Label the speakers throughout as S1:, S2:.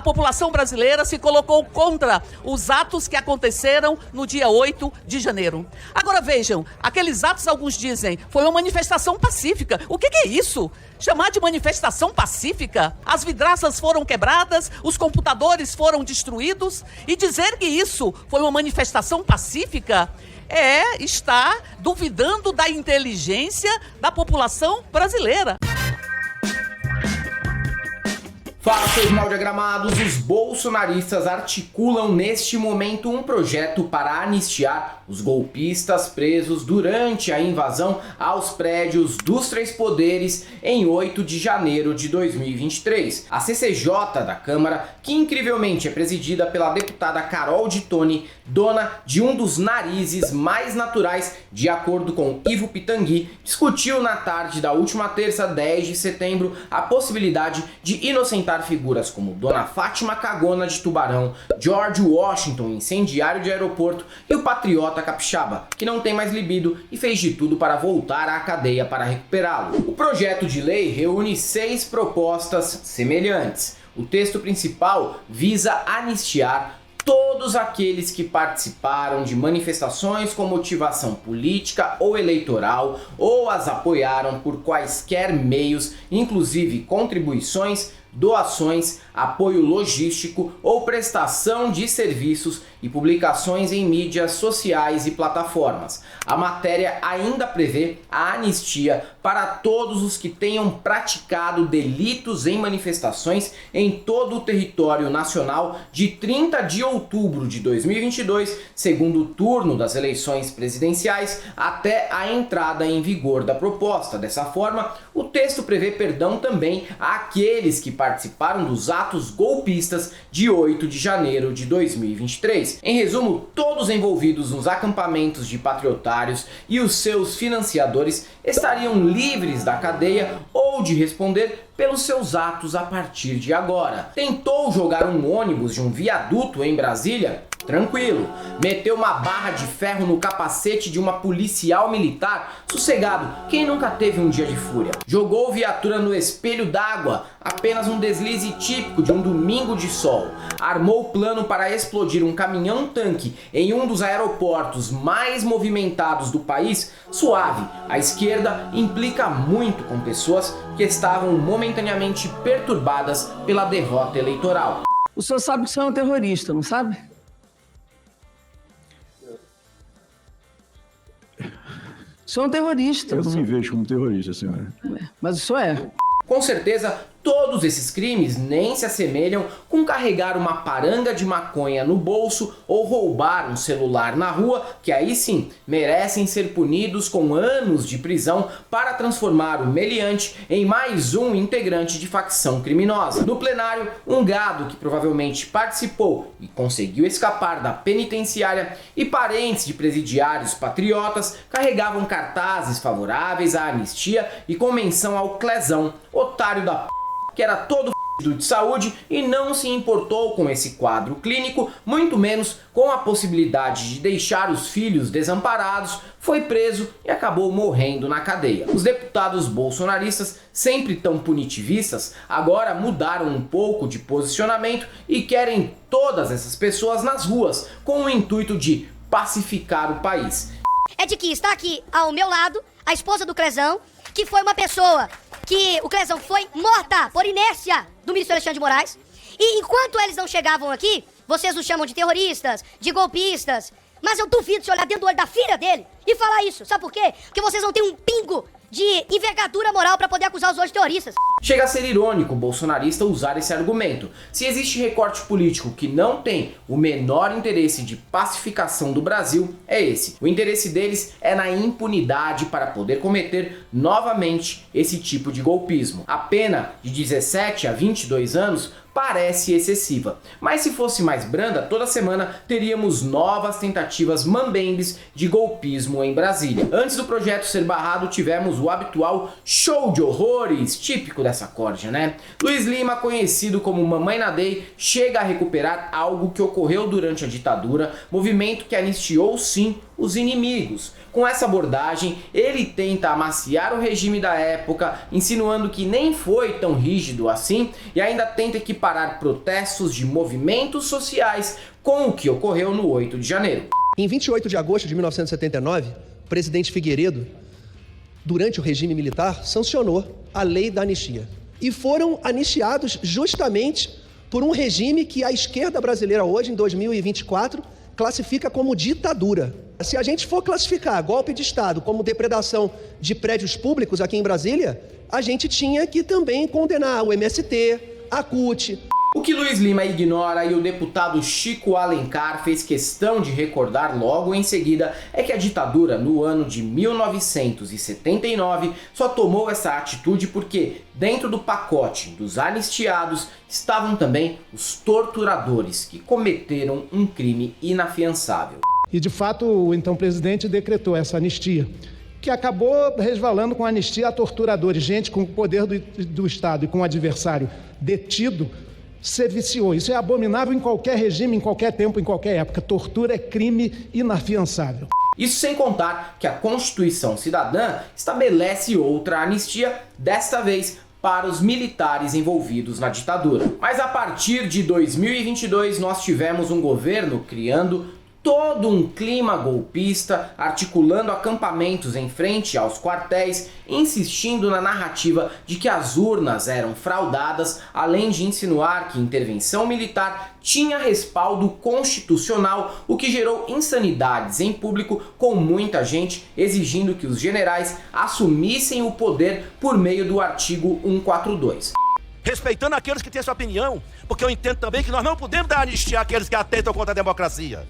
S1: população brasileira se colocou contra os atos que aconteceram no dia 8 de janeiro. Agora vejam, aqueles atos, alguns dizem, foi uma manifestação pacífica. O que é isso? Chamar de manifestação pacífica? As vidraças foram quebradas, os computadores foram destruídos, e dizer que isso foi uma manifestação pacífica está duvidando da inteligência da população brasileira.
S2: Fala, seus mal diagramados, os bolsonaristas articulam neste momento um projeto para anistiar os golpistas presos durante a invasão aos prédios dos Três Poderes em 8 de janeiro de 2023. A CCJ da Câmara, que incrivelmente é presidida pela deputada Carol de Toni, dona de um dos narizes mais naturais, de acordo com Ivo Pitangui, discutiu na tarde da última terça, 10 de setembro, a possibilidade de inocentar figuras como Dona Fátima Cagona de Tubarão, George Washington, incendiário de aeroporto, e o patriota capixaba, que não tem mais libido e fez de tudo para voltar à cadeia para recuperá-lo. O projeto de lei reúne 6 propostas semelhantes. O texto principal visa anistiar todos aqueles que participaram de manifestações com motivação política ou eleitoral ou as apoiaram por quaisquer meios, inclusive contribuições, doações, apoio logístico ou prestação de serviços e publicações em mídias sociais e plataformas. A matéria ainda prevê a anistia para todos os que tenham praticado delitos em manifestações em todo o território nacional de 30 de outubro de 2022, segundo turno das eleições presidenciais, até a entrada em vigor da proposta. Dessa forma, o texto prevê perdão também àqueles que participaram dos atos golpistas de 8 de janeiro de 2023. Em resumo, todos envolvidos nos acampamentos de patriotários e os seus financiadores estariam livres da cadeia ou de responder pelos seus atos a partir de agora. Tentou jogar um ônibus de um viaduto em Brasília? Tranquilo. Meteu uma barra de ferro no capacete de uma policial militar? Sossegado, quem nunca teve um dia de fúria? Jogou viatura no espelho d'água? Apenas um deslize típico de um domingo de sol. Armou plano para explodir um caminhão-tanque em um dos aeroportos mais movimentados do país? Suave. A esquerda implica muito com pessoas que estavam momentaneamente perturbadas pela derrota eleitoral.
S3: O senhor sabe que o senhor é um terrorista, não sabe? O senhor é um terrorista.
S4: Eu não me vejo como terrorista, senhora.
S3: Mas o senhor é.
S2: Com certeza, todos esses crimes nem se assemelham com carregar uma paranga de maconha no bolso ou roubar um celular na rua, que aí sim merecem ser punidos com anos de prisão para transformar o meliante em mais um integrante de facção criminosa. No plenário, um gado que provavelmente participou e conseguiu escapar da penitenciária e parentes de presidiários patriotas carregavam cartazes favoráveis à anistia e com menção ao Clezão, otário da que era todo de saúde e não se importou com esse quadro clínico, muito menos com a possibilidade de deixar os filhos desamparados, foi preso e acabou morrendo na cadeia. Os deputados bolsonaristas, sempre tão punitivistas, agora mudaram um pouco de posicionamento e querem todas essas pessoas nas ruas, com o intuito de pacificar o país.
S5: É de que está aqui ao meu lado a esposa do Clezão, que foi uma pessoa que o Clezão foi morta por inércia do ministro Alexandre de Moraes. E enquanto eles não chegavam aqui, vocês nos chamam de terroristas, de golpistas. Mas eu duvido se olhar dentro do olho da filha dele e falar isso. Sabe por quê? Porque vocês não têm um pingo de envergadura moral para poder acusar os outros terroristas.
S2: Chega a ser irônico o bolsonarista usar esse argumento. Se existe recorte político que não tem o menor interesse de pacificação do Brasil, é esse. O interesse deles é na impunidade para poder cometer novamente esse tipo de golpismo. A pena de 17 a 22 anos parece excessiva, mas se fosse mais branda, toda semana teríamos novas tentativas mambembes de golpismo em Brasília. Antes do projeto ser barrado, tivemos o habitual show de horrores, típico dessa corja, né? Luiz Lima, conhecido como Mamãe Nadei, chega a recuperar algo que ocorreu durante a ditadura, movimento que anistiou sim os inimigos. Com essa abordagem, ele tenta amaciar o regime da época, insinuando que nem foi tão rígido assim, e ainda tenta equiparar protestos de movimentos sociais com o que ocorreu no 8 de janeiro.
S6: Em 28 de agosto de 1979, o presidente Figueiredo, durante o regime militar, sancionou a lei da anistia. E foram anistiados justamente por um regime que a esquerda brasileira hoje, em 2024, classifica como ditadura. Se a gente for classificar golpe de Estado como depredação de prédios públicos aqui em Brasília, a gente tinha que também condenar o MST, a CUT.
S2: O que Luiz Lima ignora e o deputado Chico Alencar fez questão de recordar logo em seguida é que a ditadura, no ano de 1979, só tomou essa atitude porque, dentro do pacote dos anistiados, estavam também os torturadores que cometeram um crime inafiançável.
S7: E, de fato, o então presidente decretou essa anistia, que acabou resvalando com a anistia a torturadores. Gente com o poder do Estado e com o adversário detido se viciou. Isso é abominável em qualquer regime, em qualquer tempo, em qualquer época. Tortura é crime inafiançável.
S2: Isso sem contar que a Constituição Cidadã estabelece outra anistia, desta vez para os militares envolvidos na ditadura. Mas a partir de 2022 nós tivemos um governo criando todo um clima golpista, articulando acampamentos em frente aos quartéis, insistindo na narrativa de que as urnas eram fraudadas, além de insinuar que intervenção militar tinha respaldo constitucional, o que gerou insanidades em público, com muita gente exigindo que os generais assumissem o poder por meio do artigo 142.
S8: Respeitando aqueles que têm sua opinião, porque eu entendo também que nós não podemos dar anistia àqueles que atentam contra a democracia.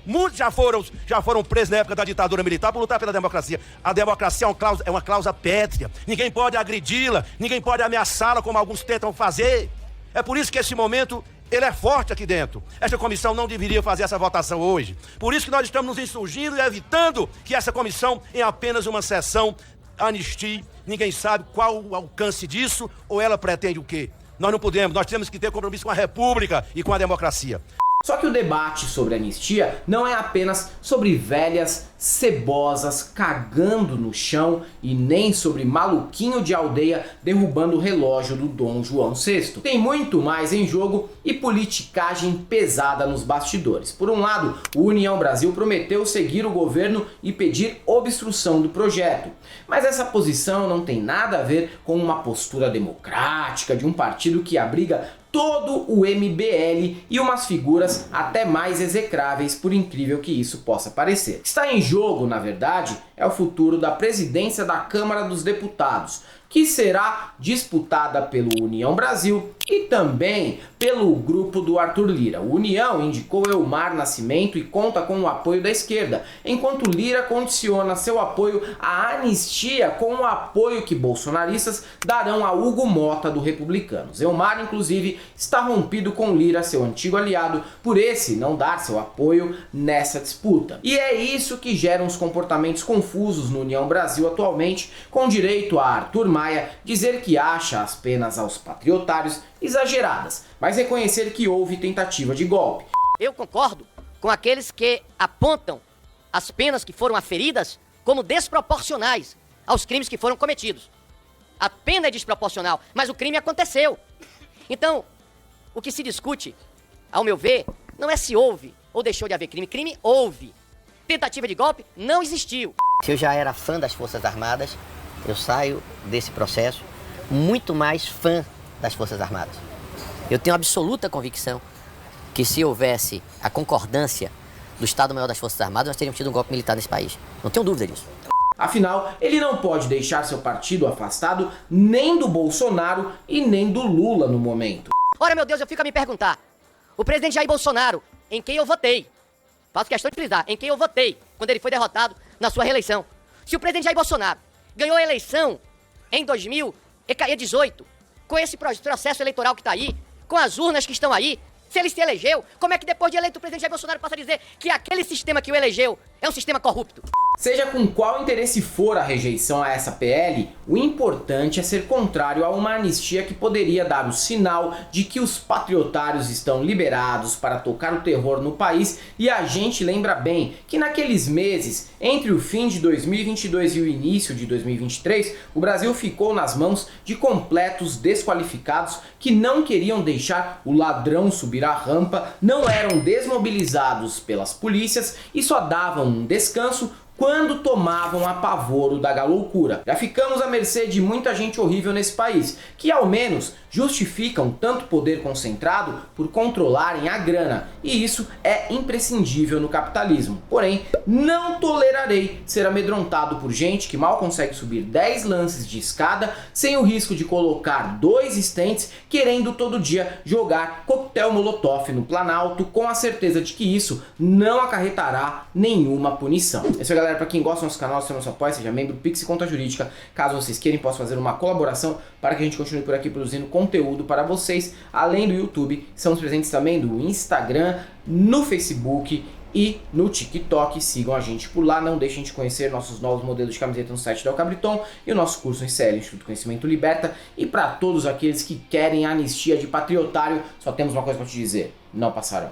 S8: Muitos já foram presos na época da ditadura militar por lutar pela democracia. A democracia é uma cláusula pétrea. Ninguém pode agredi-la, ninguém pode ameaçá-la como alguns tentam fazer. É por isso que esse momento ele é forte aqui dentro. Esta comissão não deveria fazer essa votação hoje. Por isso que nós estamos nos insurgindo e evitando que essa comissão, em apenas uma sessão, anistie. Ninguém sabe qual o alcance disso ou ela pretende o quê. Nós não podemos, nós temos que ter compromisso com a República e com a democracia.
S2: Só que o debate sobre anistia não é apenas sobre velhas cebosas cagando no chão e nem sobre maluquinho de aldeia derrubando o relógio do Dom João VI. Tem muito mais em jogo e politicagem pesada nos bastidores. Por um lado, o União Brasil prometeu seguir o governo e pedir obstrução do projeto. Mas essa posição não tem nada a ver com uma postura democrática de um partido que abriga todo o MBL e umas figuras até mais execráveis, por incrível que isso possa parecer. Está em jogo, na verdade, é o futuro da presidência da Câmara dos Deputados, que será disputada pelo União Brasil e também pelo grupo do Arthur Lira. O União indicou Elmar Nascimento e conta com o apoio da esquerda, enquanto Lira condiciona seu apoio à anistia com o apoio que bolsonaristas darão a Hugo Mota do Republicanos. Elmar, inclusive, está rompido com Lira, seu antigo aliado, por esse não dar seu apoio nessa disputa. E é isso que gera uns comportamentos confusos no União Brasil atualmente, com direito a Arthur Maia dizer que acha as penas aos patriotários exageradas, mas reconhecer que houve tentativa de golpe.
S9: Eu concordo com aqueles que apontam as penas que foram aferidas como desproporcionais aos crimes que foram cometidos. A pena é desproporcional, mas o crime aconteceu. Então, o que se discute, ao meu ver, não é se houve ou deixou de haver crime. Crime houve. Tentativa de golpe não existiu.
S10: Se eu já era fã das Forças Armadas, eu saio desse processo muito mais fã das Forças Armadas.
S9: Eu tenho absoluta convicção que se houvesse a concordância do Estado-Maior das Forças Armadas, nós teríamos tido um golpe militar nesse país. Não tenho dúvida disso.
S2: Afinal, ele não pode deixar seu partido afastado nem do Bolsonaro e nem do Lula no momento.
S9: Ora, meu Deus, eu fico a me perguntar. O presidente Jair Bolsonaro, em quem eu votei, faço questão de frisar, em quem eu votei quando ele foi derrotado na sua reeleição. Se o presidente Jair Bolsonaro ganhou a eleição em 2018, com esse processo eleitoral que está aí, com as urnas que estão aí, se ele se elegeu, como é que depois de eleito o presidente Jair Bolsonaro passa a dizer que aquele sistema que o elegeu é um sistema corrupto?
S2: Seja com qual interesse for a rejeição a essa PL, o importante é ser contrário a uma anistia que poderia dar o sinal de que os patriotários estão liberados para tocar o terror no país, e a gente lembra bem que naqueles meses, entre o fim de 2022 e o início de 2023, o Brasil ficou nas mãos de completos desqualificados que não queriam deixar o ladrão subir a rampa, não eram desmobilizados pelas polícias e só davam um descanso quando tomavam apavoro da galoucura. Já ficamos à mercê de muita gente horrível nesse país, que ao menos justificam tanto poder concentrado por controlarem a grana, e isso é imprescindível no capitalismo. Porém, não tolerarei ser amedrontado por gente que mal consegue subir 10 lances de escada sem o risco de colocar 2 estentes, querendo todo dia jogar coquetel molotov no Planalto, com a certeza de que isso não acarretará nenhuma punição. É isso aí, galera. Para quem gosta do nosso canal, se não se apoia, seja membro Pix e Conta Jurídica. Caso vocês queiram, posso fazer uma colaboração para que a gente continue por aqui produzindo conteúdo para vocês. Além do YouTube, estamos presentes também no Instagram, no Facebook e no TikTok. Sigam a gente por lá. Não deixem de conhecer nossos novos modelos de camiseta no site da El Cabriton e o nosso curso em CL, Instituto Conhecimento Liberta. E para todos aqueles que querem a anistia de patriotário, só temos uma coisa para te dizer: não passarão.